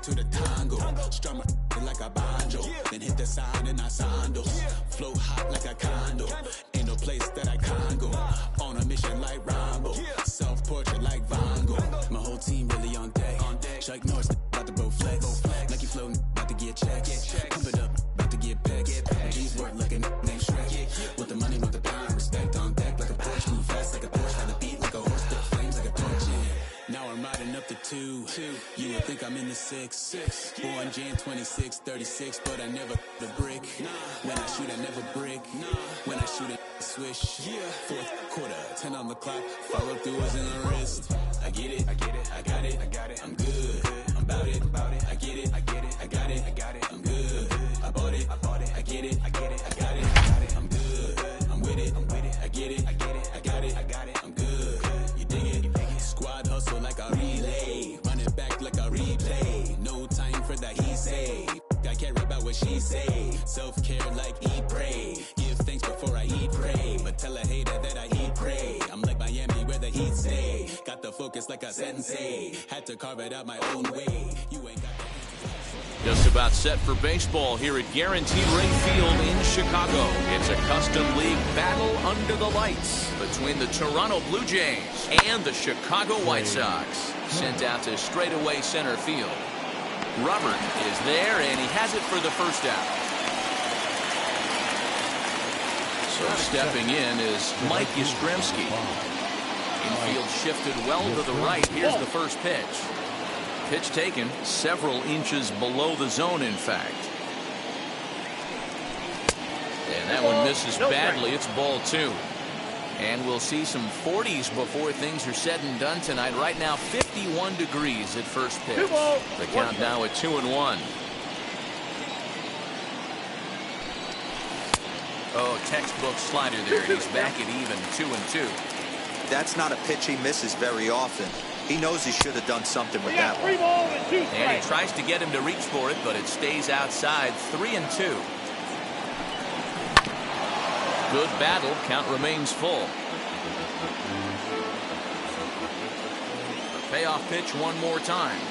to the tango. Strum it like a banjo, then hit the sign in our sandals. Flow hot like a condo, ain't no place that I can't go. On a mission like Rambo, self-portrait like Van Gogh. My whole team really on deck. Chuck Norris about to blow flex. Nike flow about to get checks. Pump it up, about to get pecks. G's work like a named Shrek. With the money, with the power, respect on deck like a Porsche. Move fast like a Porsche, got the beat like a horse, spit flames like a torch. Now I'm riding up the 2. You would think I'm in the 6. Born Jan 26, 36, but I never the brick. When I shoot, I never brick. When I shoot, I swish. Fourth quarter, 10 on the clock. Follow through is in the wrist. I get it, I got it, I'm good, I'm about it, I get it, I got it, I'm good, I bought it, I get it, I got it, I'm good, I'm with it, I get it, I got it, I'm good, you dig it, squad hustle like a relay, run it back like a replay, no time for that he say, I care about what she say, self-care like eat, pray, give thanks before I eat, pray, but tell a hater that I eat, pray, I'm like Miami where the heat stay, got the focus like a sensei, had to carve it out my own way, you ain't got the... Just about set for baseball here at Guaranteed Rate Field in Chicago. It's a custom league battle under the lights between the Toronto Blue Jays and the Chicago White Sox. Sent out to straightaway center field. Robert is there, and he has it for the first out. So stepping in is Mike Yastrzemski. Infield shifted well to the right. Here's the first pitch. Pitch taken several inches below the zone, in fact. And that one misses badly. It's ball 2. And we'll see some 40s before things are said and done tonight. Right now, 51 degrees at first pitch. The count now at 2-1. Oh, textbook slider there. He's back at even 2-2. That's not a pitch he misses very often. He knows he should have done something with that one. And he tries to get him to reach for it, but it stays outside. 3-2. Good battle. Count remains full. Payoff pitch one more time.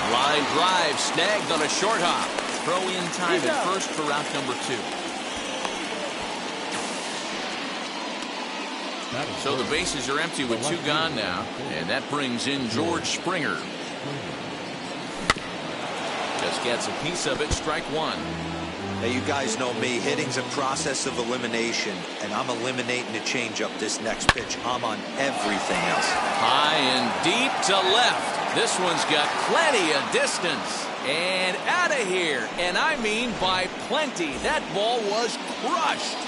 Line drive snagged on a short hop. Throw in time at first for out number 2. So the bases are empty with 2 gone now, and that brings in George Springer. Just gets a piece of it, strike 1. Now, you guys know me. Hitting's a process of elimination, and I'm eliminating the changeup this next pitch. I'm on everything else. High and deep to left. This one's got plenty of distance. And out of here. And I mean by plenty. That ball was crushed.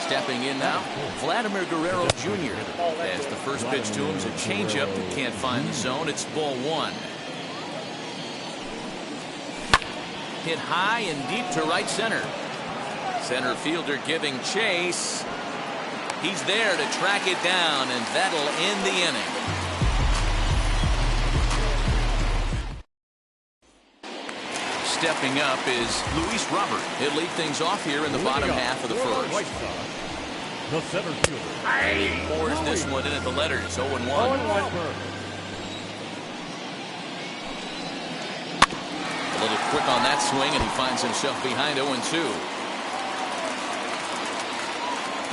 Stepping in now, Vladimir Guerrero Jr. As the first pitch to him is a changeup that can't find the zone. It's ball 1. Hit high and deep to right center. Center fielder giving chase. He's there to track it down, and that'll end the inning. Stepping up is Luis Robert. He'll lead things off here in the bottom half of the first. The center fielder. He pours this one in at the letters. 0-1. A little quick on that swing, and he finds himself behind 0-2.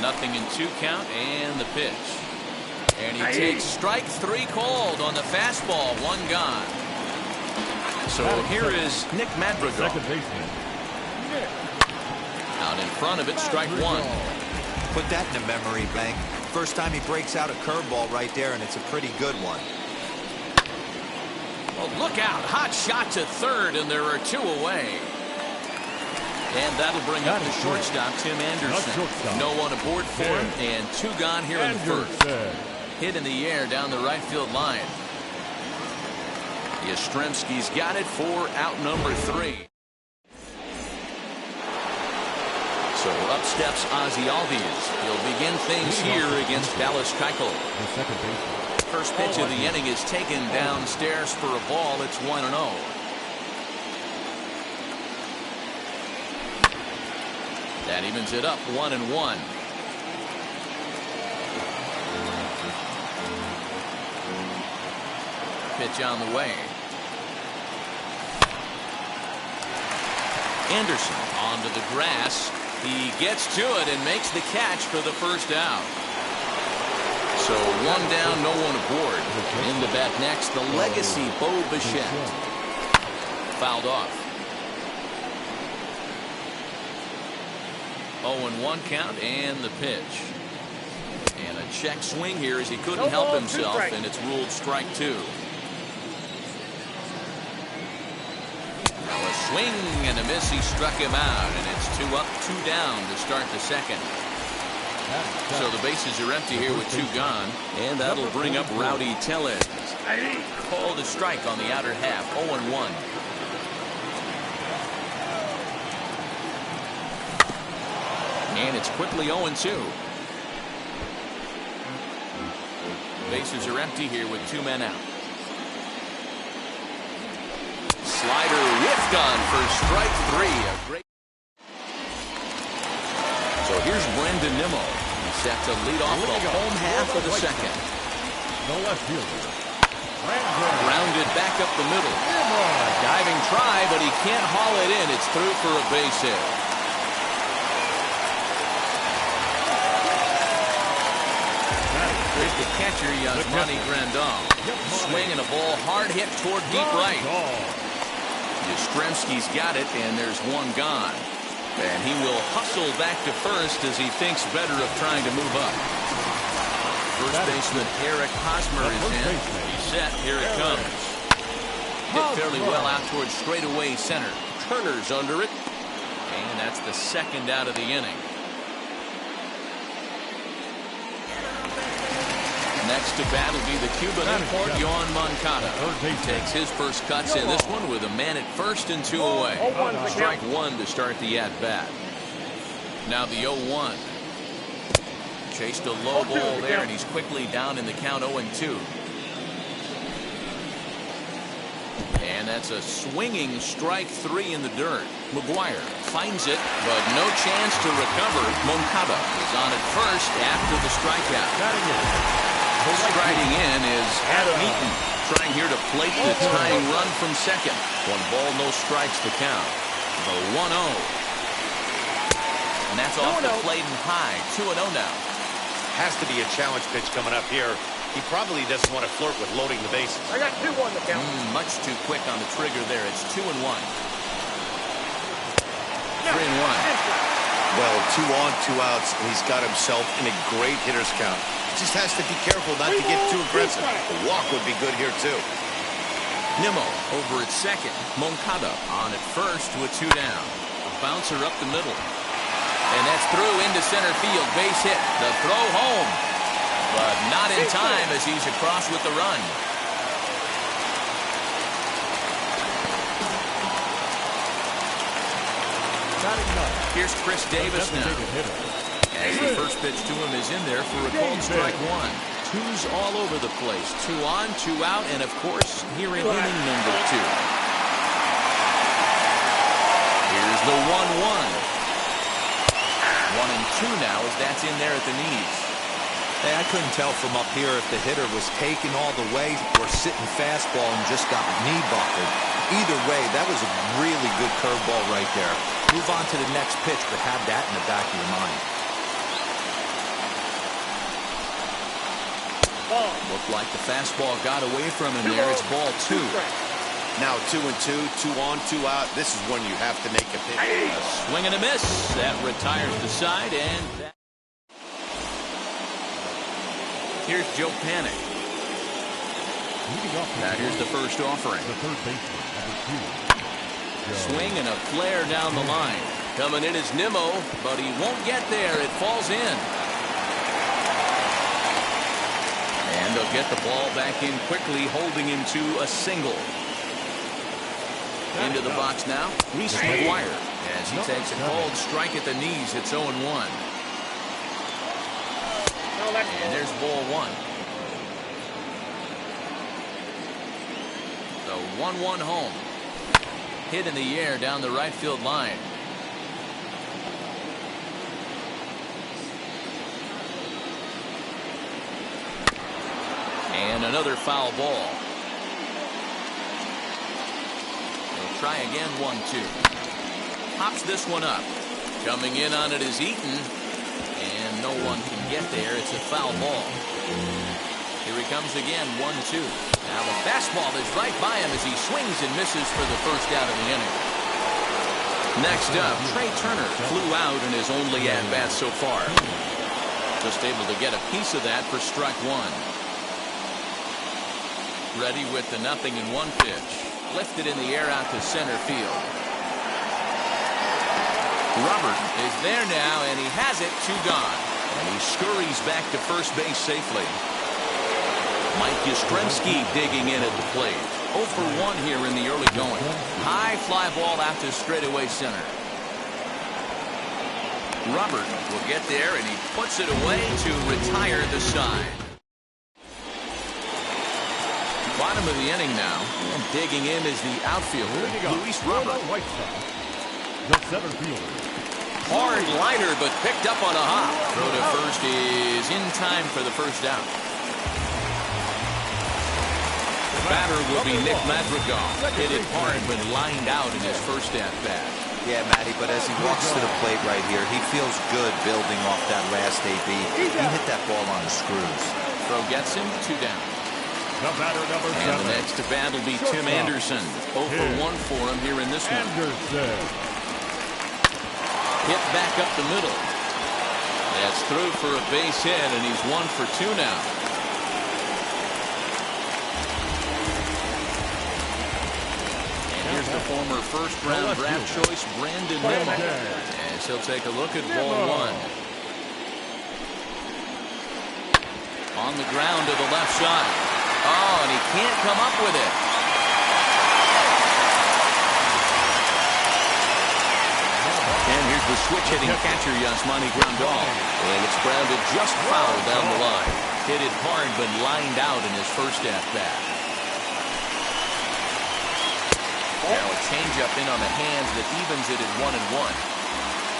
Nothing in 2 count, and the pitch. And he takes strike 3 called on the fastball. 1 gone. So here is Nick Madrigal. Second baseman. Out in front of it, strike 1. Put that in the memory bank. First time he breaks out a curveball right there, and it's a pretty good one. Well, look out. Hot shot to third, and there are 2 away. And that'll bring up the shortstop, Tim Anderson. No one aboard for him, and 2 gone here in the first. Hit in the air down the right field line. Yastrzemski's got it for out number 3. So up steps Ozzie Albies. He'll begin things here against Dallas Keuchel. First pitch of the inning is taken downstairs for a ball. It's 1-0. That evens it up 1-1. pitch on the way. Anderson onto the grass. He gets to it and makes the catch for the first out. So one down, no one aboard. In the bat next, the legacy Bo Bichette. Fouled off. 0-1 count and the pitch. And a check swing here as he couldn't help himself, and it's ruled strike 2. Now a swing and a miss. He struck him out, and it's 2 up, 2 down to start the second. So the bases are empty here with 2 gone, and that'll bring up Rowdy Tellez. Called a strike on the outer half. 0-1. And it's quickly 0-2. Bases are empty here with 2 men out. Slider whiffed on for strike 3. A great. So here's Brendan Nimmo. He's set to lead off the home half of the second. The left fielder. Rounded back up the middle. A diving try, but he can't haul it in. It's through for a base hit. Here's the catcher, Yasmani Grandal. Swinging a ball hard hit toward deep right. Yastrzemski's got it, and there's 1 gone. And he will hustle back to first as he thinks better of trying to move up. First baseman Eric Hosmer is in. He's set. Here it comes. Hit fairly well out towards straightaway center. Turner's under it. And that's the second out of the inning. Next to bat will be the Cuban import, Yoan Moncada. He takes his first cuts in this one with a man at first and 2 away. Strike 1 to start the at-bat. Now the 0-1. Chased a low ball there, and he's quickly down in the count 0-2. And that's a swinging strike 3 in the dirt. McGuire finds it, but no chance to recover. Moncada is on at first after the strikeout. Striding in is Adam Eaton, trying here to plate the tying run from second. 1 ball, no strikes to count. The 1-0. And that's off the plate and high. 2-0 now. Has to be a challenge pitch coming up here. He probably doesn't want to flirt with loading the bases. I got 2 on the count. Much too quick on the trigger there. It's 2-1. 3-1. Well, 2 on, 2 outs, and he's got himself in a great hitter's count. Just has to be careful not to get too aggressive. A walk would be good here, too. Nimmo over at second. Moncada on at first with 2 down. A bouncer up the middle. And that's through into center field. Base hit. The throw home. But not in time as he's across with the run. Here's Chris Davis now. As the first pitch to him is in there for a called strike 1. 2's all over the place. 2 on, 2 out, and of course, here in inning number 2. Here's the 1-1. 1-2 now as that's in there at the knees. Hey, I couldn't tell from up here if the hitter was taking all the way or sitting fastball and just got knee buckled. Either way, that was a really good curveball right there. Move on to the next pitch, but have that in the back of your mind. Looked like the fastball got away from him there. It's ball 2. Now 2-2, 2 on, 2 out. This is when you have to make a pitch. A swing and a miss. That retires the side, and that... Here's Joe Panik. Now here's the first offering. The third baseman, number 2. Swing and a flare down the line. Coming in is Nimmo, but he won't get there. It falls in. And they'll get the ball back in quickly, holding him to a single. Into the box now, Reese McGuire, as he takes a cold strike at the knees. It's 0-1. And there's ball 1. The 1-1 home. Hit in the air down the right field line. And another foul ball. try again, 1-2. Pops this one up. Coming in on it is Eaton. And no one can get there. It's a foul ball. Here he comes again, 1-2. Now the fastball is right by him as he swings and misses for the first out of the inning. Next up, Trey Turner flew out in his only at-bat so far. Just able to get a piece of that for strike one. Ready with the 0-1 pitch. Lifted in the air out to center field. Robert is there now, and he has it, 2 gone. And he scurries back to first base safely. Mike Yastrzemski digging in at the plate. 0 for 1 here in the early going. High fly ball out to straightaway center. Robert will get there, and he puts it away to retire the side. Bottom of the inning now, and digging in is the outfielder, Luis Robert. The center fielder. Hard liner, but picked up on a hop. Throw to first is in time for the first out. The batter will be Nick Madrigal. Hit it hard, but lined out in his first at-bat. Yeah, Matty, but as he walks to the plate right here, he feels good building off that last AB. He hit that ball on the screws. Throw gets him, 2 down. The batter, number 7. And the next to bat will be Tim Anderson. 0 for 1 for him here in this one. Anderson. Hit back up the middle. That's through for a base hit, and he's 1 for 2 now. And here's the former first-round draft choice, Brandon Nimmo. As he'll take a look at ball 1. On the ground to the left side. Oh, and he can't come up with it. And here's the switch-hitting catcher, Yasmani Grandal. And it's grounded just foul down the line. Hit it hard, but lined out in his first at-bat. Now a changeup in on the hands that evens it at 1-1.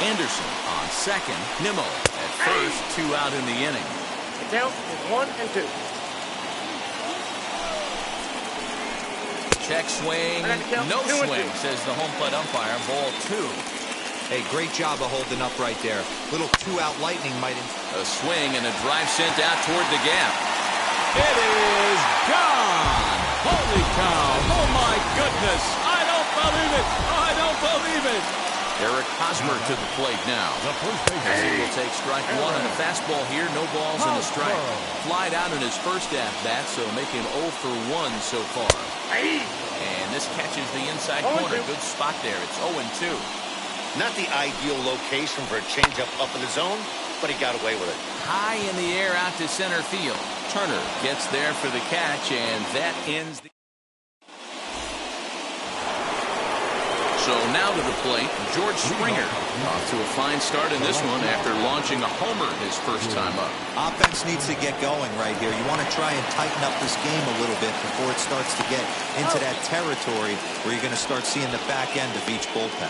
Anderson on second. Nimmo at first, 2 out in the inning. The count is 1-2. Check swing, no swing, says the home plate umpire. Ball 2. Hey, great job of holding up right there. Little 2-out lightning might... A swing and a drive sent out toward the gap. It is gone! Holy cow! Oh my goodness! I don't believe it! I don't believe it! Eric Hosmer to the plate now. As he will take strike 1 on the fastball here. No balls and a strike. Flied out in his first at-bat, so making 0 for 1 so far. And this catches the inside corner. Good spot there. It's 0-2. Not the ideal location for a changeup up in the zone, but he got away with it. High in the air out to center field. Turner gets there for the catch, and that ends the... So now to the plate, George Springer. Off to a fine start in this one after launching a homer his first time up. Offense needs to get going right here. You want to try and tighten up this game a little bit before it starts to get into that territory where you're going to start seeing the back end of each bullpen.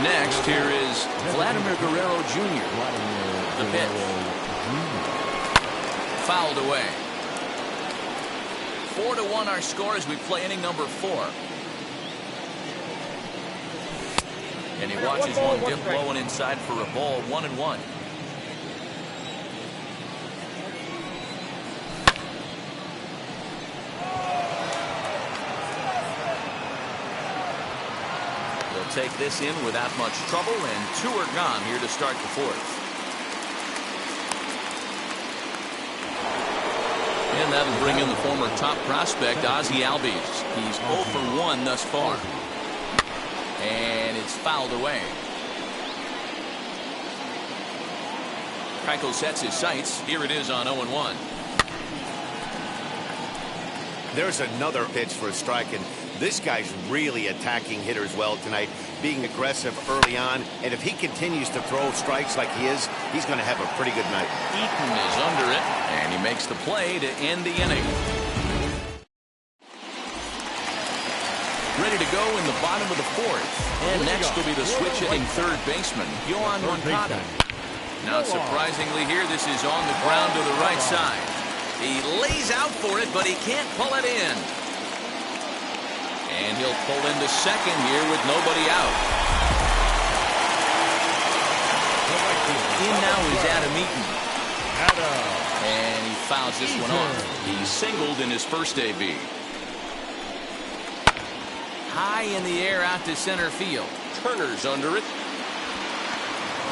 Next, here is Vladimir Guerrero Jr. The pitch. Fouled away. 4-1 our score as we play inning number 4. And he watches one dip low and inside for a ball, 1-1. They'll take this in without much trouble, and 2 are gone here to start the 4th. And that'll bring in the former top prospect, Ozzie Albies. He's 0 for 1 thus far. And it's fouled away. Keuchel sets his sights. Here it is on 0-1. There's another pitch for a strike, and this guy's really attacking hitters well tonight, being aggressive early on, and if he continues to throw strikes like he is, he's going to have a pretty good night. Eaton is under it, and he makes the play to end the inning. Ready to go in the bottom of the 4th. And next will be the switch-hitting third baseman, Yohan Moncada. Not surprisingly here, this is on the ground to the right side. He lays out for it, but he can't pull it in. And he'll pull into second here with nobody out. In now is Adam Eaton. And he fouls this one off. He singled in his first AB. High in the air out to center field. Turner's under it.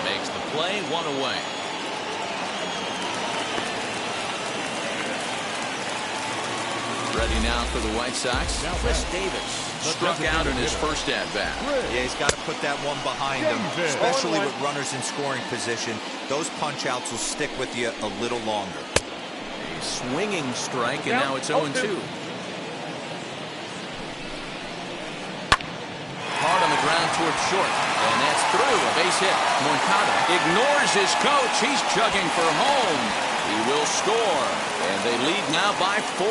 Makes the play, one away. Ready now for the White Sox. Chris Davis struck out in his first at-bat. Yeah, he's got to put that one behind him, especially with runners in scoring position. Those punch-outs will stick with you a little longer. A swinging strike, and now it's 0-2. Hard on the ground towards short, and that's through. A base hit. Moncada ignores his coach. He's chugging for home. He will score, and they lead now by 4.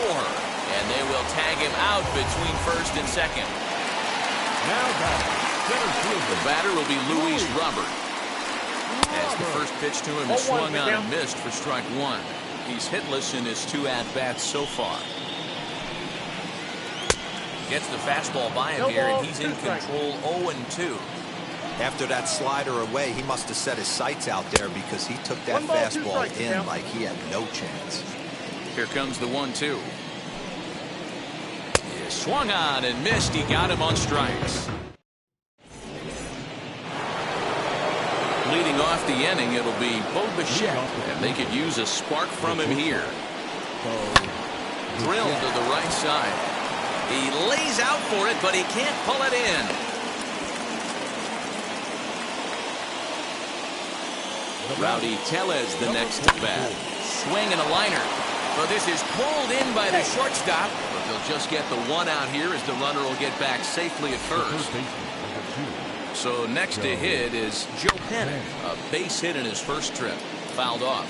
And they will tag him out between first and second. The batter will be Luis Robert. As the first pitch to him is swung on and missed for strike one. He's hitless in his 2 at-bats so far. Gets the fastball by him here, and he's in control 0-2. After that slider away, he must have set his sights out there because he took that fastball in like he had no chance. Here comes the 1-2. Swung on and missed. He got him on strikes. Leading off the inning, it'll be Bo Bichette, and they could use a spark from him here. Drilled to the right side. He lays out for it, but he can't pull it in. Rowdy Tellez the next to bat. Swing and a liner. But this is pulled in by the shortstop. But they'll just get the one out here as the runner will get back safely at first. So next to hit is Joe Pennick. A base hit in his first trip. Fouled off.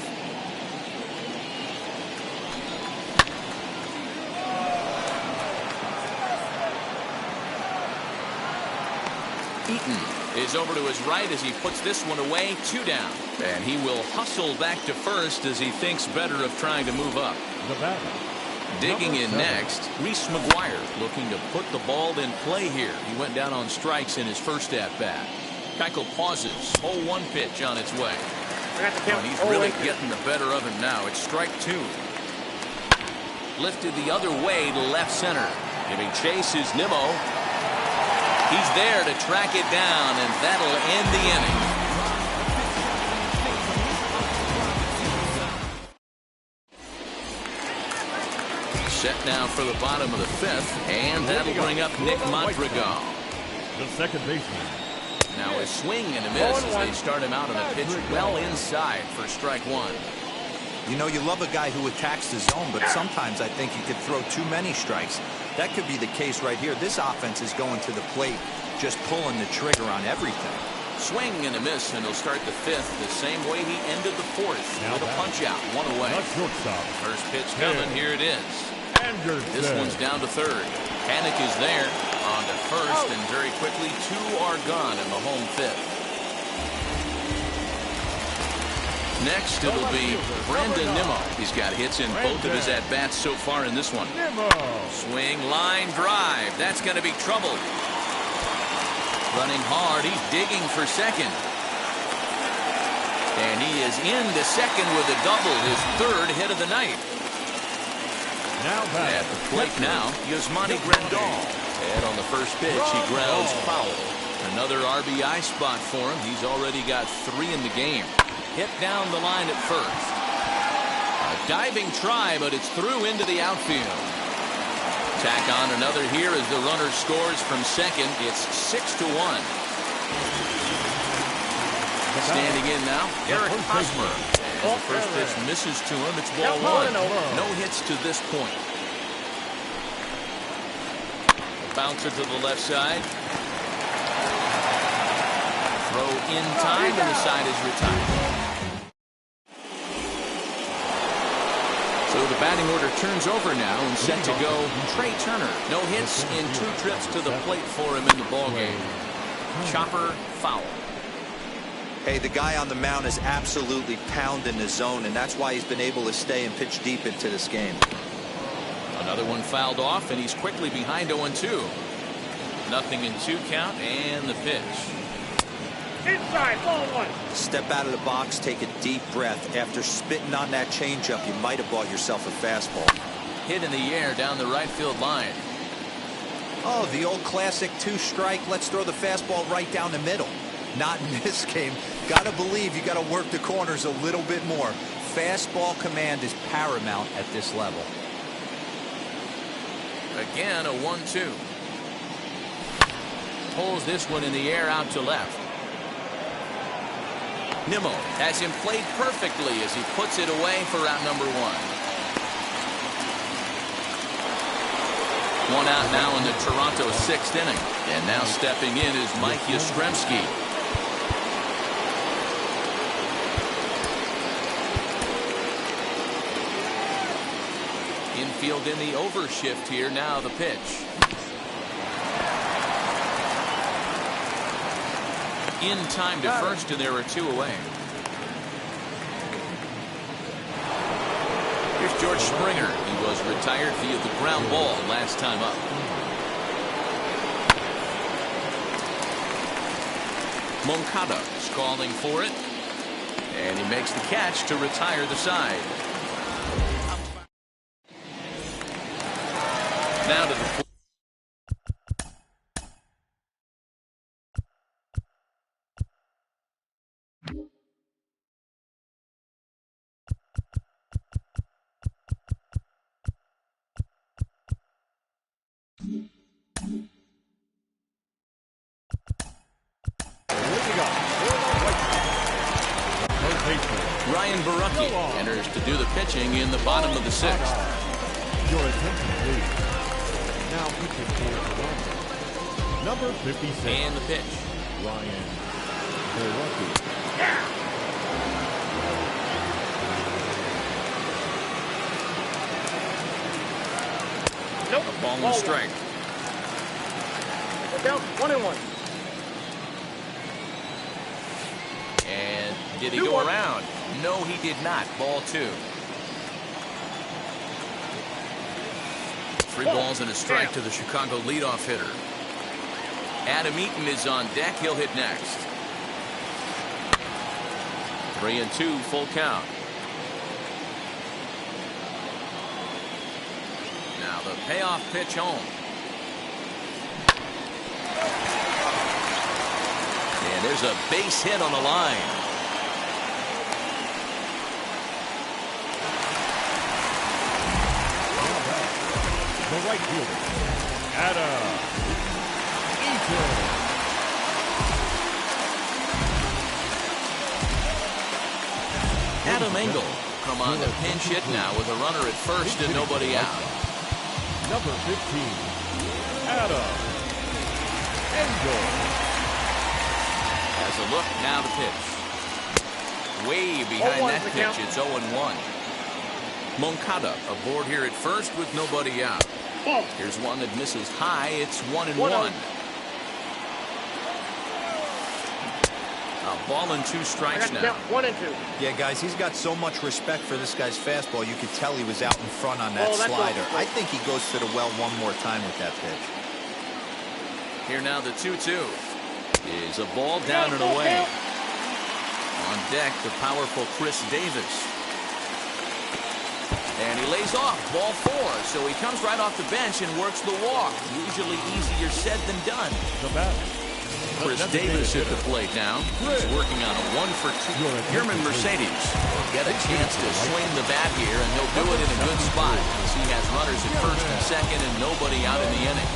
Eaton is over to his right as he puts this one away. 2 down. And he will hustle back to first as he thinks better of trying to move up. Digging in next, Reese McGuire looking to put the ball in play here. He went down on strikes in his first at-bat. Keuchel pauses. 0-1 pitch on its way. And he's really getting the better of him now. It's strike 2. Lifted the other way to left center. Giving chase is Nimmo. He's there to track it down, and that'll end the inning. Set now for the bottom of the 5th, and that'll bring up Nick Madrigal. The second baseman. Now a swing and a miss as they start him out on a pitch well inside for strike 1. You know, you love a guy who attacks the zone, but sometimes I think you could throw too many strikes. That could be the case right here. This offense is going to the plate, just pulling the trigger on everything. Swing and a miss, and he'll start the 5th the same way he ended the 4th with a punch out, 1 away. First pitch coming, here it is. This one's down to 3rd. Panic is there on to 1st, and very quickly 2 are gone in the home 5th. Next, it'll be Brandon Nimmo. He's got hits in both of his at-bats so far in this one. Swing, line, drive. That's going to be trouble. Running hard. He's digging for second. And he is into second with a double, his 3rd hit of the night. At the plate now, Yasmani Grandal. And on the first pitch, he grounds foul. Another RBI spot for him. He's already got 3 in the game. Hit down the line at first. A diving try, but it's through into the outfield. Tack on another here as the runner scores from second. It's 6-1. Standing in now, Eric Hosmer. As the first pitch misses to him, it's ball 1. No hits to this point. Bouncer to the left side. Throw in time, and the side is retired. So the batting order turns over now and set to go Trey Turner. No hits in 2 trips to the plate for him in the ballgame. Chopper foul. Hey, the guy on the mound is absolutely pounding the zone, and that's why he's been able to stay and pitch deep into this game. Another one fouled off, and he's quickly behind 0-2. 0-2 count and the pitch. Inside, ball one. Step out of the box, take a deep breath. After spitting on that changeup, you might have bought yourself a fastball. Hit in the air down the right field line. Oh, the old classic 2-strike. Let's throw the fastball right down the middle. Not in this game. Gotta believe you gotta work the corners a little bit more. Fastball command is paramount at this level. Again, a 1-2. Pulls this one in the air out to left. Nimmo has him played perfectly as he puts it away for out number 1. One out now in the Toronto 6th inning. And now stepping in is Mike Yastrzemski. Infield in the overshift here. Now the pitch. In time to first, and there are 2 away. Here's George Springer. He was retired via the ground ball last time up. Moncada is calling for it. And he makes the catch to retire the side. Now to the Ryan Barucki enters to do the pitching in the bottom of the 6th. Your attention, please. Now pitching for number 56. And the pitch. Ryan Barucki. Nope. A ball and strike. Look out, 1-1. And did he go around? No, he did not. Ball 2. 3 balls and a strike to the Chicago leadoff hitter. Adam Eaton is on deck. He'll hit next. 3-2, full count. Now the payoff pitch home. And there's a base hit on the line. The right fielder, Adam Eaton. Adam Engel come on to pinch hit now with a runner at first and nobody out. Number 15, Adam Engel. As a look, now the pitch. Way behind that pitch, it's 0-1. Moncada aboard here at first with nobody out. Here's one that misses high. It's 1-1. A ball and 2 strikes now. 1-2. Yeah, guys, he's got so much respect for this guy's fastball. You could tell he was out in front on that slider. I think he goes to the well one more time with that pitch. Here now the 2-2 is a ball down and away. On deck, the powerful Chris Davis. And he lays off, ball 4, so he comes right off the bench and works the walk. Usually easier said than done. The bat. Chris Davis at the plate now. He's working on a 1-for-2. German Mercedes will get a chance to swing the bat here, and he'll do it in a good spot as he has runners at first and second and nobody out in the inning.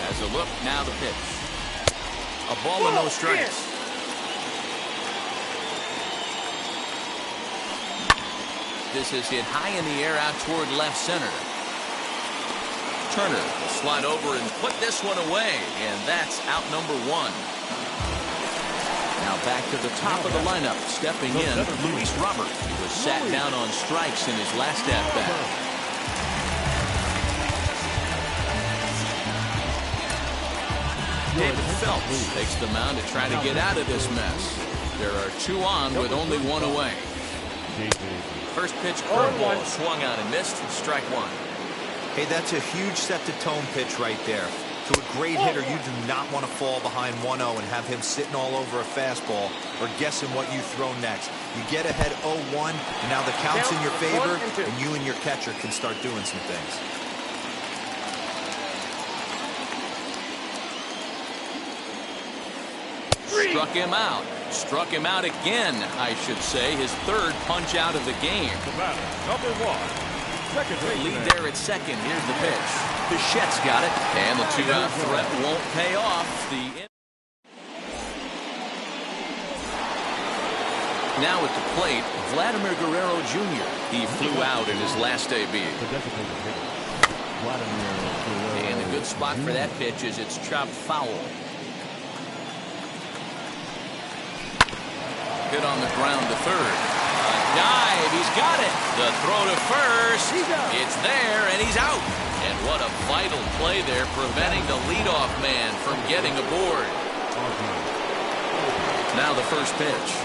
As a look, now the pitch. A ball and no strikes. This is hit high in the air out toward left center. Turner will slide over and put this one away, and that's out number 1. Now back to the top of the lineup, stepping in, Luis Robert. He was sat down on strikes in his last at-bat. David Phelps takes the mound to try to get out of this mess. There are 2 on with only 1 away. First pitch curveball swung out and missed. Strike 1. Hey, that's a huge set-the-tone pitch right there. To a great hitter, you do not want to fall behind 1-0 and have him sitting all over a fastball or guessing what you throw next. You get ahead 0-1, and now the count's in your favor, and you and your catcher can start doing some things. Struck him out. Struck him out again, I should say. His third punch out of the game. The batter, number 1. Second baseman. Lead there at second. Here's the pitch. Bichette's got it. And the two-out threat won't pay off. Now at the plate, Vladimir Guerrero Jr. He flew out in his last AB. And a good spot for that pitch is it's chopped foul. Hit on the ground to third. A dive, he's got it. The throw to first. It's there, and he's out. And what a vital play there, preventing the leadoff man from getting aboard. Now the first pitch.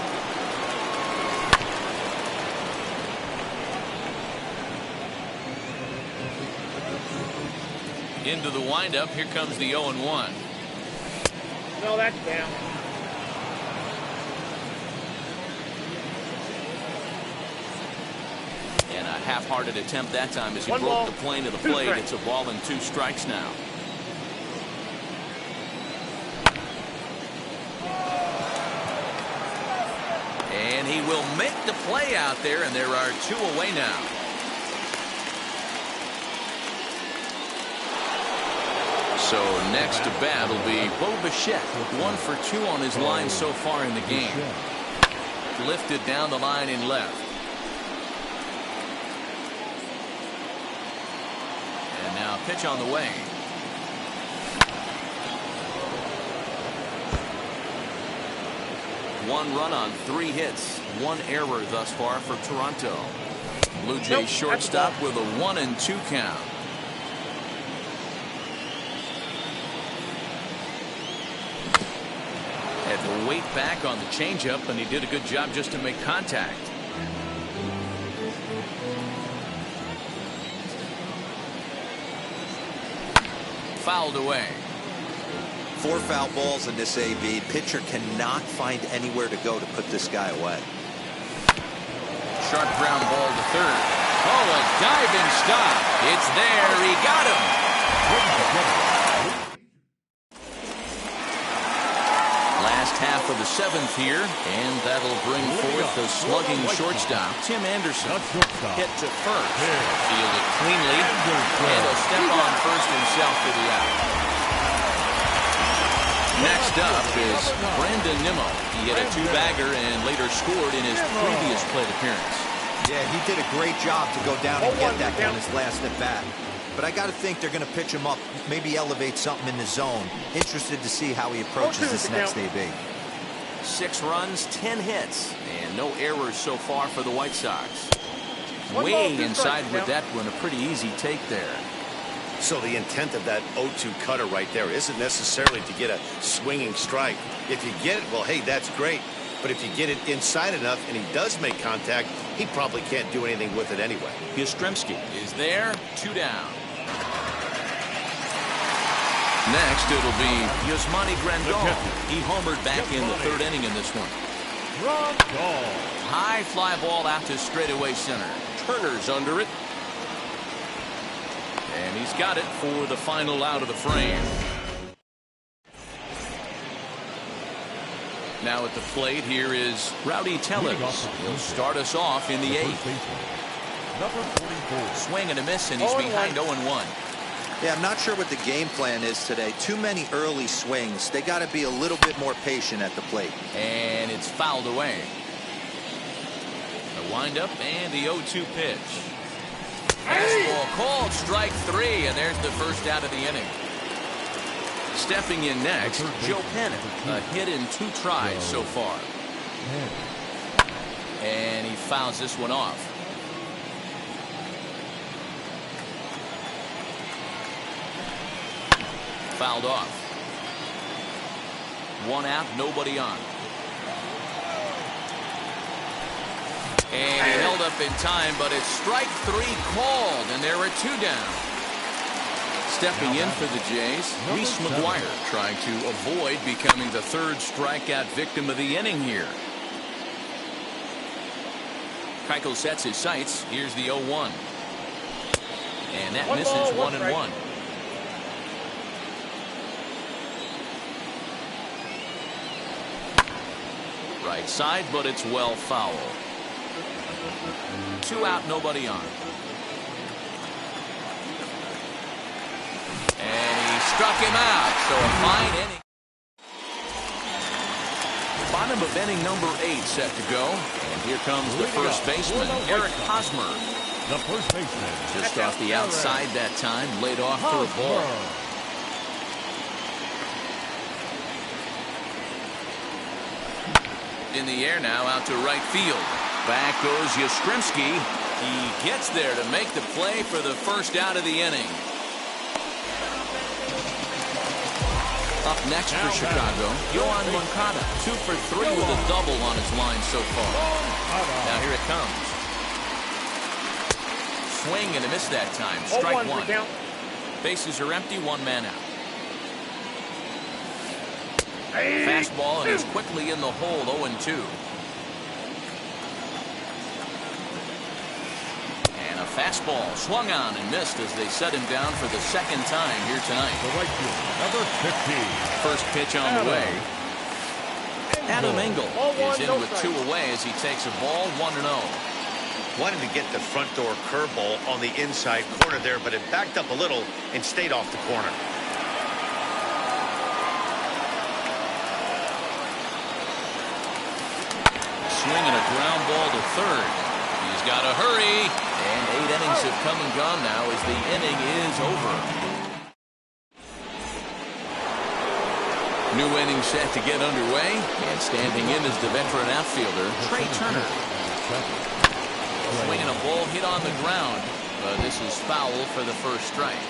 Into the windup, here comes the 0-1. No, that's down. And a half-hearted attempt that time as he broke the plane to the plate. It's a ball and 2 strikes now. And he will make the play out there, and there are 2 away now. So next to bat will be Bo Bichette, 1 for 2 on his line so far in the game. Lifted down the line in left. And now pitch on the way. One run on 3 hits, 1 error thus far for Toronto. Blue Jays shortstop with a 1-2 count. Had to wait back on the changeup, and he did a good job just to make contact. Fouled away. 4 foul balls in this AB. Pitcher cannot find anywhere to go to put this guy away. Sharp ground ball to third. Oh, a diving stop. It's there. He got him. Last half of the 7th here, and that'll bring forth the slugging shortstop, Tim Anderson. Hit to first. Fielded cleanly. And a step on first himself for the out. Next up is Brandon Nimmo. He hit a 2-bagger and later scored in his previous plate appearance. Yeah, he did a great job to go down and get that on his last at bat. But I got to think they're going to pitch him up, maybe elevate something in the zone. Interested to see how he approaches this next AB. 6 runs, 10 hits, and no errors so far for the White Sox. Way inside with that one, a pretty easy take there. So the intent of that 0-2 cutter right there isn't necessarily to get a swinging strike. If you get it, well, hey, that's great. But if you get it inside enough and he does make contact, he probably can't do anything with it anyway. Yastrzemski is there, 2 down. Next, it'll be Yasmani Grandal. He homered back in the 3rd inning in this one. High fly ball out to straightaway center. Turner's under it. And he's got it for the final out of the frame. Now at the plate, here is Rowdy Tellez. He'll start us off in the 8th. Swing and a miss, and he's behind 0-1. Yeah, I'm not sure what the game plan is today. Too many early swings. They got to be a little bit more patient at the plate. And it's fouled away. The windup and the 0-2 pitch. Fastball called, strike 3, and there's the first out of the inning. Stepping in next, Joe Pennant. A hit in 2 tries so far. And he fouls this one off. Fouled off. 1 out, nobody on. And he held up in time, but it's strike 3 called, and there are 2 down. Stepping in for the Jays, Reese McGuire, trying to avoid becoming the third strikeout victim of the inning here. Keuchel sets his sights. Here's the 0-1. And that misses 1-1. Right side, but it's well foul. 2 out, nobody on. And he struck him out. So a fine inning. Bottom of inning number 8 set to go. And here comes the first baseman, Eric Hosmer. The first baseman. Just off the outside that time, laid off for a ball. In the air now, out to right field. Back goes Yastrzemski. He gets there to make the play for the first out of the inning. Up next for Chicago, Yoan Moncada, 2 for 3 with a double on his line so far. Now here it comes. Swing and a miss that time. Strike 1. Bases are empty, 1 man out. Fastball and is quickly in the hole, 0-2. And a fastball swung on and missed as they set him down for the second time here tonight. The right field, number 15. First pitch on the way. Adam Engel is in with 2 away as he takes a ball, 1-0. Wanted to get the front door curveball on the inside corner there, but it backed up a little and stayed off the corner. Swinging a ground ball to third. He's got to hurry. And 8 innings have come and gone now as the inning is over. New inning set to get underway. And standing in is the veteran outfielder, Trey Turner. Swinging a ball hit on the ground. But this is foul for the first strike.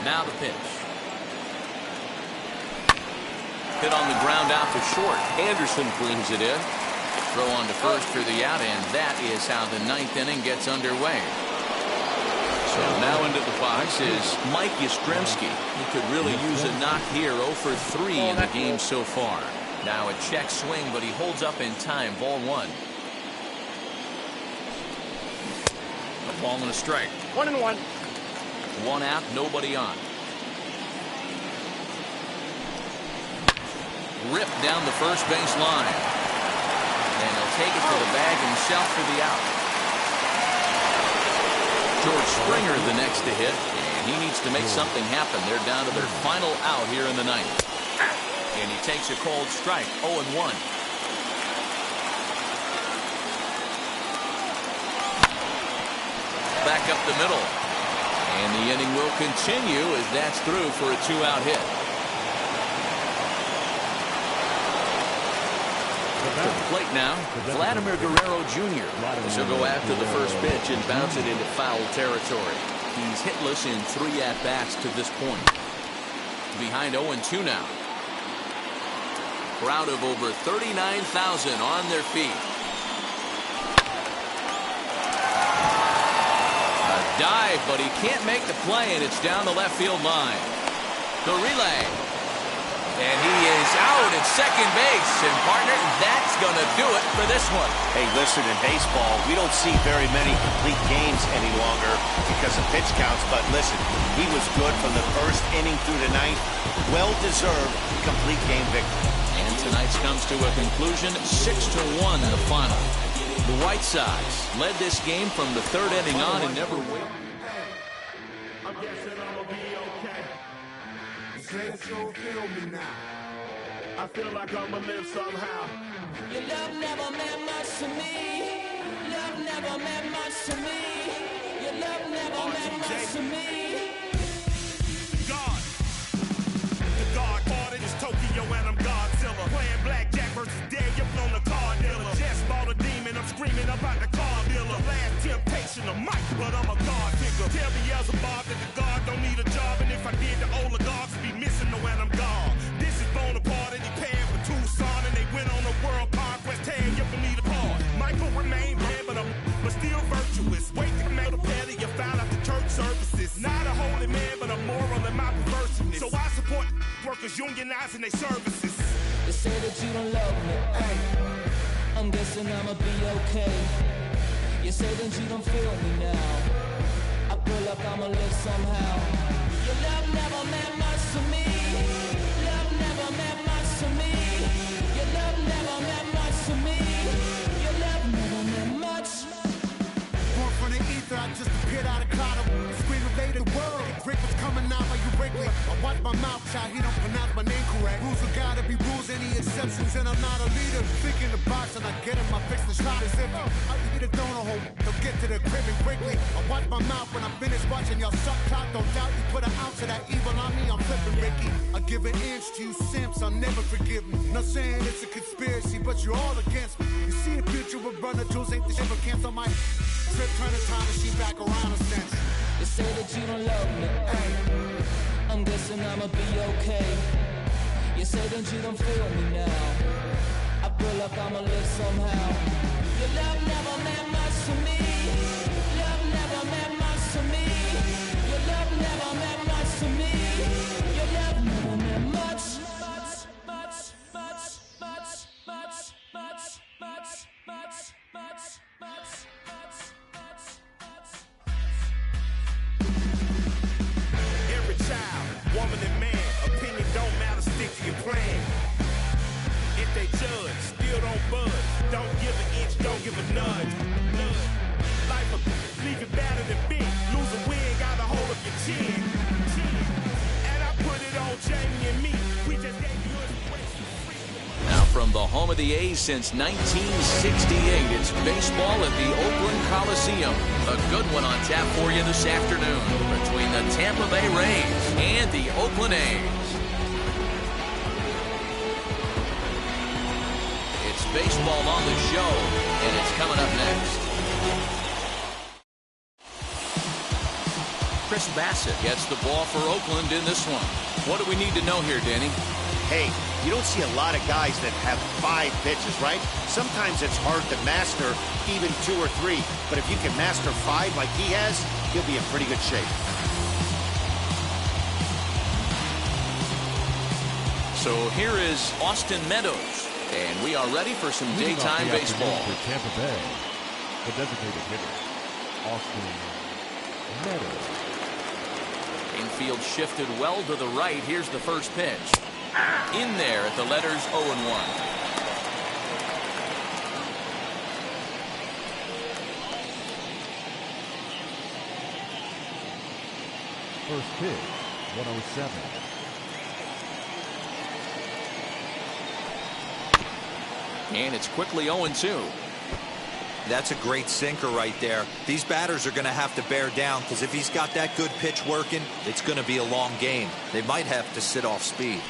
Now the pitch. Hit on the ground out to short. Anderson brings it in. Throw on to first for the out, and that is how the 9th inning gets underway. So now into the box is Mike Yastrzemski. He could really use a knock here. 0 for 3 in the game so far. Now a check swing, but he holds up in time. Ball 1. A ball and a strike. 1-1. 1 out, nobody on. Ripped down the first base line. And he'll take it to the bag himself for the out. George Springer the next to hit. And he needs to make something happen. They're down to their final out here in the 9th. And he takes a cold strike. 0-1. Back up the middle. And the inning will continue as that's through for a 2-out hit. To the plate now, Vladimir Guerrero Jr. He'll go after the first pitch and bounce it into foul territory. He's hitless in 3 at-bats to this point. Behind 0-2 now. Crowd of over 39,000 on their feet. A dive, but he can't make the play, and it's down the left field line. The relay. And he is out at second base. And, partner, that's going to do it for this one. Hey, listen, in baseball, we don't see very many complete games any longer because of pitch counts. But listen, he was good from the first inning through the 9th. Well-deserved complete game victory. And tonight's comes to a conclusion, 6-1 the final. The White Sox led this game from the 3rd inning on and never waited. I'm guessing I'm gonna be okay. Saints don't feel me now. I feel like I'ma live somehow. Your love never meant much to me. Love never meant much to me. Your love never meant much to me. God. The God parted is Tokyo and I'm Godzilla. Playing blackjack versus dead, you're on the card dealer. Just bought a demon, I'm screaming about the car dealer. Last temptation of Mike, but I'm a God figure. Tell Beelzebub that the God don't need a job, and if I did, the oligarchs would be missing the when I'm gone. This is Bonaparte, and he paired with Tucson, and they went on a world conquest, tearing you from me apart. Michael remained bad, but still virtuous. Wait to mail the petty, you found out the church services. Not a holy organizing their services. They say that you don't love me. Hey, I'm guessing I'ma be okay. You say that you don't feel me now. I feel like I'ma live somehow. Your love never meant much to me. Love never meant much to me. Your love never meant much to me. Your love never meant much. Born from the ether, I just appeared out of cloud. Screaming, "Lay the world." Rick was coming out while you Wrigley. I watch my mouth shot, he don't pronounce my name correct. Rules are gotta be rules, any exceptions, and I'm not a leader. Thinking the box and I get him, I fix the shot as if I need a donor hole. Don't get to the crib and quickly. I watch my mouth when I'm finished watching y'all suck clock. Don't doubt you put an ounce of that evil on me, I'm flipping Ricky. I give an inch to you simps, I'll never forgive me. Not saying it's a conspiracy, but you're all against me. You see a picture with Brother Jules, ain't the ever cancel my trip, turn the time machine back around a sense. They say that you don't love me. Hey, I'm guessing I'ma be okay. You say that you don't feel me now. I feel like I'ma live somehow. Your love never meant much to me. Love never meant much to me. Your love never meant much to me. Your love never meant much. Every child, woman and man, opinion don't matter, stick to your plan. If they judge, still don't budge. Don't give an inch, don't give a nudge. Life will leave you battered and bent. Lose a win, got a hold of your chin. And I put it on Jamie and me. We just gave you a Now from the home of the A's since 1968, it's baseball at the Oakland Coliseum. A good one on tap for you this afternoon between the Tampa Bay Rays and the Oakland A's. It's baseball on the show, and it's coming up next. Chris Bassett gets the ball for Oakland in this one. What do we need to know here, Danny? Hey, you don't see a lot of guys that have 5 pitches, right? Sometimes it's hard to master even 2 or 3. But if you can master 5 like he has, he'll be in pretty good shape. So here is Austin Meadows, and we are ready for some Leading off daytime the baseball. afternoon for Tampa Bay, the designated hitter, Austin Meadows. Infield shifted well to the right. Here's the first pitch. In there at the letters 0-1. First pitch, 107. And it's quickly 0-2. That's a great sinker right there. These batters are going to have to bear down because if he's got that good pitch working, it's going to be a long game. They might have to sit off speed.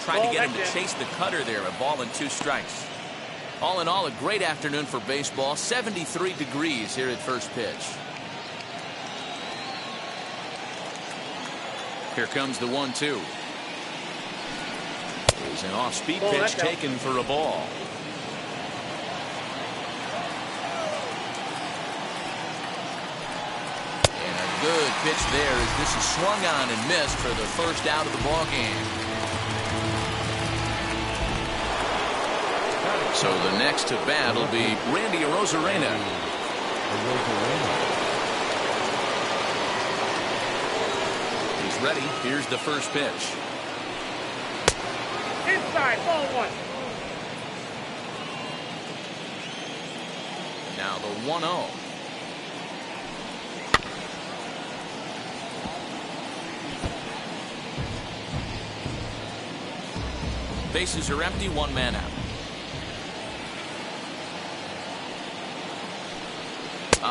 Trying to get him to chase the cutter there. A ball and 2 strikes. All in all, a great afternoon for baseball. 73 degrees here at first pitch. Here comes the 1-2. Here's an off-speed pitch taken for a ball. And a good pitch there as this is swung on and missed for the first out of the ball game. So the next to bat will be Randy Arozarena. He's ready. Here's the first pitch. Inside, ball 1. Now the 1-0. Bases are empty, 1 man out.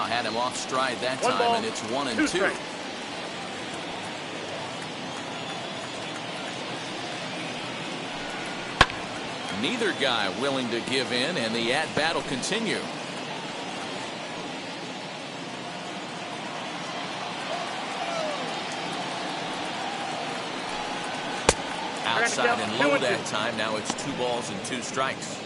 Had him off stride that time, and it's 1-2. Neither guy willing to give in, and the at-bat will continue. Outside and low that time. Now it's 2 balls and 2 strikes.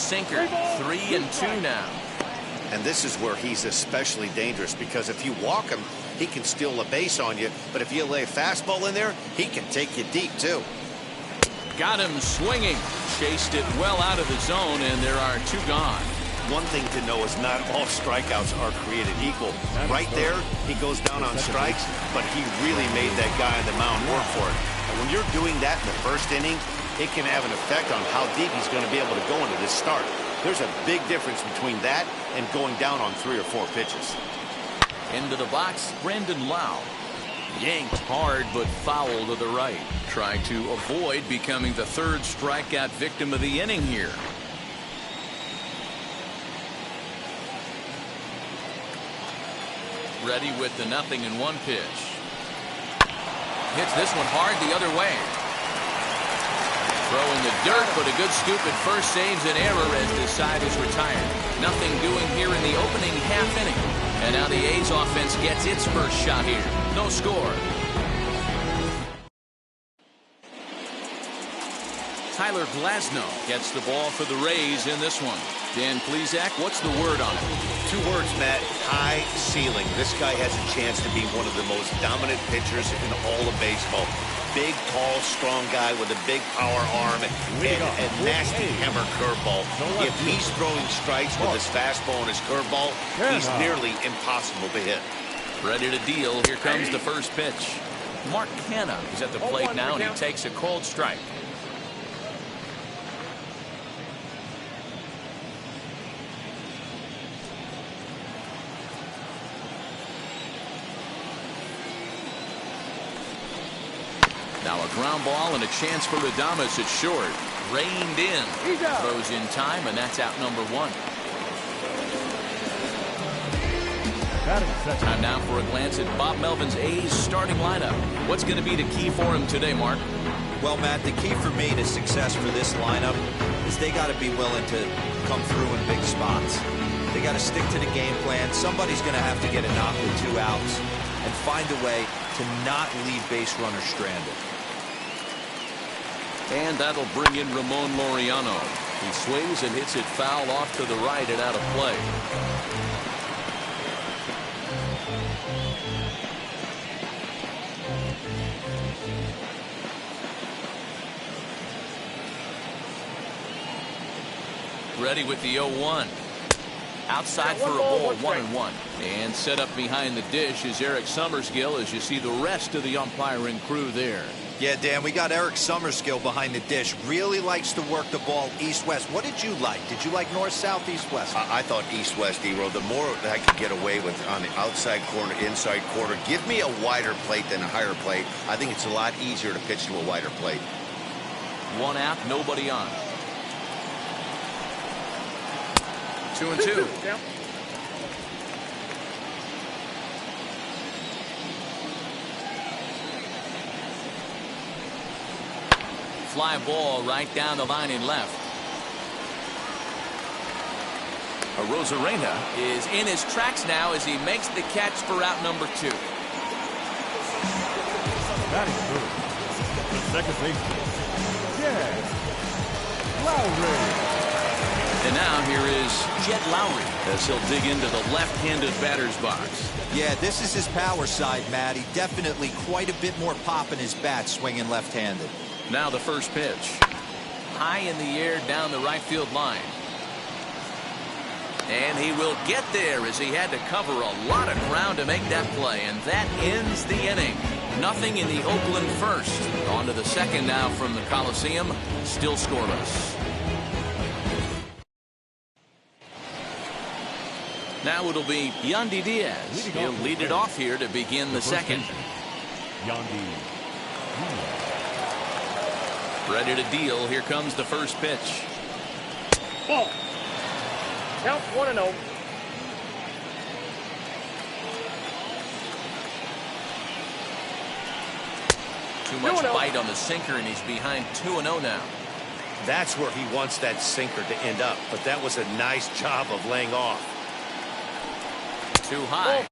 sinker. 3-2 now. And this is where he's especially dangerous, because if you walk him, he can steal a base on you. But if you lay a fastball in there, he can take you deep, too. Got him swinging. Chased it well out of the zone, and there are 2 gone. One thing to know is not all strikeouts are created equal. Right there, he goes down on strikes, but he really made that guy on the mound work for it. And when you're doing that in the first inning, it can have an effect on how deep he's going to be able to go into this start. There's a big difference between that and going down on 3 or 4 pitches. Into the box, Brandon Lau. Yanked hard, but foul to the right. Trying to avoid becoming the 3rd strikeout victim of the inning here. Ready with the 0-1 pitch. Hits this one hard the other way. Throw in the dirt, but a good scoop at first saves an error as the side is retired. Nothing doing here in the opening half inning. And now the A's offense gets its first shot here. No score. Tyler Glasnow gets the ball for the Rays in this one. Dan Plesac, what's the word on it? 2 words, Matt. High ceiling. This guy has a chance to be one of the most dominant pitchers in all of baseball. Big, tall, strong guy with a big power arm and a nasty hammer curveball. If he's throwing strikes with his fastball and his curveball, he's nearly impossible to hit. Ready to deal. Here comes the first pitch. Mark Canha is at the plate now, and he takes a cold strike. Now a ground ball and a chance for Adames at short. Reined in. Throws in time, and that's out number 1. Time now for a glance at Bob Melvin's A's starting lineup. What's going to be the key for him today, Mark? Well, Matt, the key for me to success for this lineup is they got to be willing to come through in big spots. They got to stick to the game plan. Somebody's going to have to get a knock with 2 outs and find a way to not leave base runners stranded. And that'll bring in Ramon Laureano. He swings and hits it foul off to the right and out of play. Ready with the 0-1. Outside for a ball, 1-1. And set up behind the dish is Eric Summerskill as you see the rest of the umpiring crew there. Yeah, Dan, we got Eric Summerskill behind the dish. Really likes to work the ball east-west. What did you like? Did you like north-south, east-west? I thought east-west, D-Row. The more that I could get away with on the outside corner, inside quarter, give me a wider plate than a higher plate. I think it's a lot easier to pitch to a wider plate. 1 out, nobody on. 2-2. Fly ball right down the line and left. Arozarena is in his tracks now as he makes the catch for out number 2. That is good. The second baseman, Jed Lowry. And now here is Jed Lowry as he'll dig into the left-handed batter's box. Yeah, this is his power side, Matt. He definitely quite a bit more pop in his bat swinging left-handed. Now the first pitch. High in the air down the right field line. And he will get there as he had to cover a lot of ground to make that play. And that ends the inning. Nothing in the Oakland first. On to the second now from the Coliseum. Still scoreless. Now it'll be Yandy Diaz. He'll lead it off here to begin the second. Yandy. Ready to deal. Here comes the first pitch. Ball. Count 1-0. Too much bite on the sinker, and he's behind 2-0 now. That's where he wants that sinker to end up, but that was a nice job of laying off. Too high.